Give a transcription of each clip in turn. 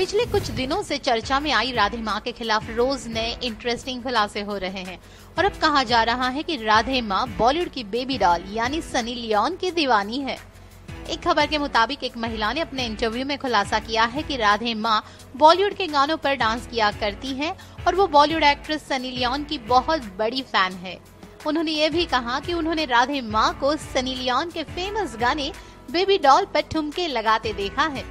पिछले कुछ दिनों से चर्चा में आई राधे माँ के खिलाफ रोज नए इंटरेस्टिंग खुलासे हो रहे हैं और अब कहा जा रहा है कि राधे माँ बॉलीवुड की बेबी डॉल यानी सनी लियोन की दीवानी है। एक खबर के मुताबिक एक महिला ने अपने इंटरव्यू में खुलासा किया है कि राधे माँ बॉलीवुड के गानों पर डांस किया करती हैं और वो बॉलीवुड एक्ट्रेस सनी लियोन की बहुत बड़ी फैन है। उन्होंने ये भी कहा कि उन्होंने राधे माँ को सनी लियोन के फेमस गाने बेबी डॉल पर ठुमके लगाते देखा है।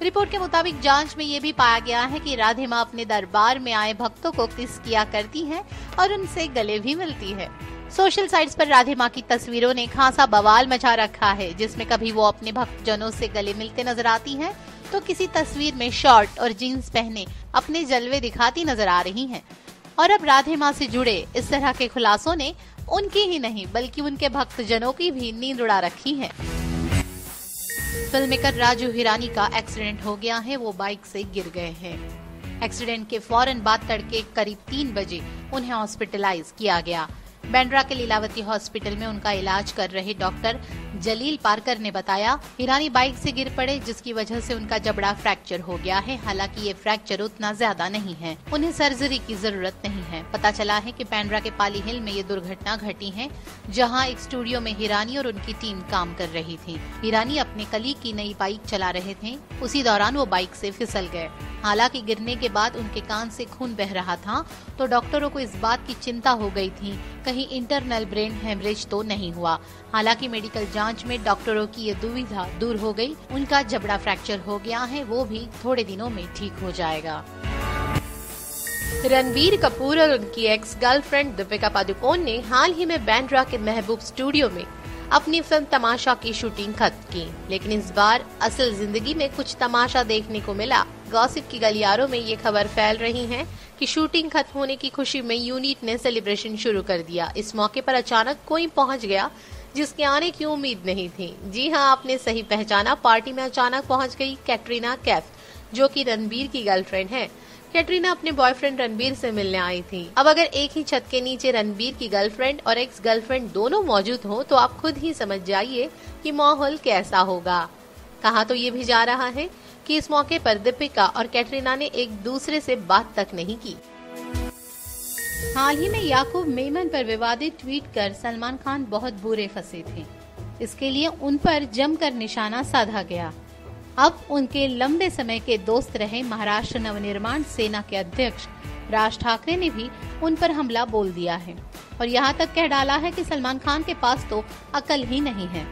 रिपोर्ट के मुताबिक जांच में ये भी पाया गया है कि राधे माँ अपने दरबार में आए भक्तों को किस किया करती हैं और उनसे गले भी मिलती है। सोशल साइट्स पर राधे माँ की तस्वीरों ने खासा बवाल मचा रखा है, जिसमें कभी वो अपने भक्तजनों से गले मिलते नजर आती हैं, तो किसी तस्वीर में शॉर्ट और जीन्स पहने अपने जलवे दिखाती नजर आ रही हैं। और अब राधे माँ से जुड़े इस तरह के खुलासों ने उनकी ही नहीं बल्कि उनके भक्तजनों की भी नींद उड़ा रखी है। फिल्ममेकर राजू हिरानी का एक्सीडेंट हो गया है, वो बाइक से गिर गए हैं। एक्सीडेंट के फौरन बाद तड़के करीब 3 बजे उन्हें हॉस्पिटलाइज किया गया। बांद्रा के लीलावती हॉस्पिटल में उनका इलाज कर रहे डॉक्टर जलील पारकर ने बताया, हिरानी बाइक से गिर पड़े जिसकी वजह से उनका जबड़ा फ्रैक्चर हो गया है। हालांकि ये फ्रैक्चर उतना ज्यादा नहीं है, उन्हें सर्जरी की जरूरत नहीं है। पता चला है कि बांद्रा के पाली हिल में ये दुर्घटना घटी है, जहां एक स्टूडियो में हिरानी और उनकी टीम काम कर रही थी। हिरानी अपने कलीग की नई बाइक चला रहे थे, उसी दौरान वो बाइक से फिसल गए। हालांकि गिरने के बाद उनके कान से खून बह रहा था, तो डॉक्टरों को इस बात की चिंता हो गई थी कहीं इंटरनल ब्रेन हेमरेज तो नहीं हुआ। हालांकि मेडिकल जांच में डॉक्टरों की ये दुविधा दूर हो गई, उनका जबड़ा फ्रैक्चर हो गया है, वो भी थोड़े दिनों में ठीक हो जाएगा। रणबीर कपूर और उनकी एक्स गर्लफ्रेंड दीपिका पादुकोण ने हाल ही में बांद्रा के महबूब स्टूडियो में अपनी फिल्म तमाशा की शूटिंग खत्म की, लेकिन इस बार असल जिंदगी में कुछ तमाशा देखने को मिला। गॉसिप की गलियारों में ये खबर फैल रही है कि शूटिंग खत्म होने की खुशी में यूनिट ने सेलिब्रेशन शुरू कर दिया। इस मौके पर अचानक कोई पहुंच गया जिसके आने की उम्मीद नहीं थी। जी हां, आपने सही पहचाना, पार्टी में अचानक पहुंच गई कैटरीना कैफ, जो कि रणबीर की गर्लफ्रेंड है। कैटरीना अपने बॉयफ्रेंड रणबीर से मिलने आई थी। अब अगर एक ही छत के नीचे रणबीर की गर्लफ्रेंड और एक्स गर्लफ्रेंड दोनों मौजूद हो तो आप खुद ही समझ जाइए कि माहौल कैसा होगा। कहा तो ये भी जा रहा है कि इस मौके पर दीपिका और कैटरीना ने एक दूसरे से बात तक नहीं की। हाल ही में याकूब मेमन पर विवादित ट्वीट कर सलमान खान बहुत बुरे फंसे थे। इसके लिए उन पर जमकर निशाना साधा गया। अब उनके लंबे समय के दोस्त रहे महाराष्ट्र नवनिर्माण सेना के अध्यक्ष राज ठाकरे ने भी उन पर हमला बोल दिया है और यहाँ तक कह डाला है कि सलमान खान के पास तो अकल ही नहीं है।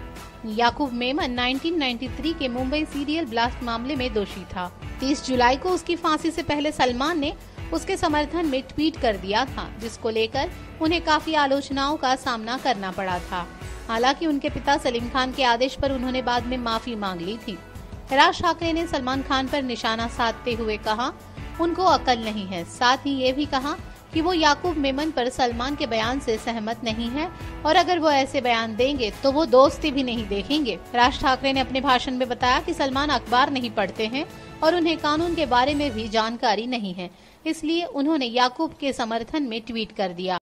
याकूब मेमन 1993 के मुंबई सीरियल ब्लास्ट मामले में दोषी था। 30 जुलाई को उसकी फांसी से पहले सलमान ने उसके समर्थन में ट्वीट कर दिया था, जिसको लेकर उन्हें काफी आलोचनाओं का सामना करना पड़ा था। हालांकि उनके पिता सलीम खान के आदेश पर उन्होंने बाद में माफी मांग ली थी। राज ठाकरे ने सलमान खान पर निशाना साधते हुए कहा, उनको अकल नहीं है। साथ ही ये भी कहा कि वो याकूब मेमन पर सलमान के बयान से सहमत नहीं है और अगर वो ऐसे बयान देंगे तो वो दोस्ती भी नहीं देखेंगे। राज ठाकरे ने अपने भाषण में बताया कि सलमान अखबार नहीं पढ़ते हैं और उन्हें कानून के बारे में भी जानकारी नहीं है, इसलिए उन्होंने याकूब के समर्थन में ट्वीट कर दिया।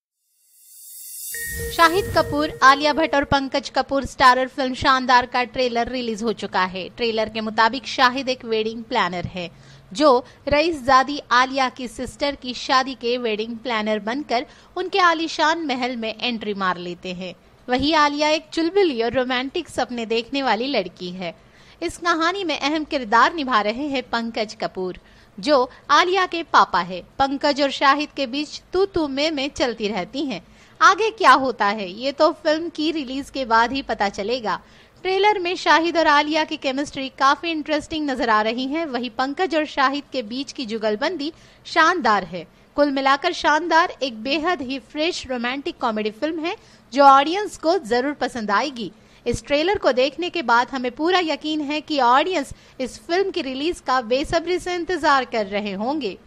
शाहिद कपूर, आलिया भट्ट और पंकज कपूर स्टारर फिल्म शानदार का ट्रेलर रिलीज हो चुका है। ट्रेलर के मुताबिक शाहिद एक वेडिंग प्लानर है जो रईसजादी आलिया की सिस्टर की शादी के वेडिंग प्लानर बनकर उनके आलीशान महल में एंट्री मार लेते हैं। वही आलिया एक चुलबुली और रोमांटिक सपने देखने वाली लड़की है। इस कहानी में अहम किरदार निभा रहे हैं पंकज कपूर, जो आलिया के पापा है। पंकज और शाहिद के बीच तू में चलती रहती हैं। आगे क्या होता है ये तो फिल्म की रिलीज के बाद ही पता चलेगा। ट्रेलर में शाहिद और आलिया की केमिस्ट्री काफी इंटरेस्टिंग नजर आ रही है। वहीं पंकज और शाहिद के बीच की जुगलबंदी शानदार है। कुल मिलाकर शानदार एक बेहद ही फ्रेश रोमांटिक कॉमेडी फिल्म है जो ऑडियंस को जरूर पसंद आएगी। इस ट्रेलर को देखने के बाद हमें पूरा यकीन है कि ऑडियंस इस फिल्म की रिलीज का बेसब्री से इंतजार कर रहे होंगे।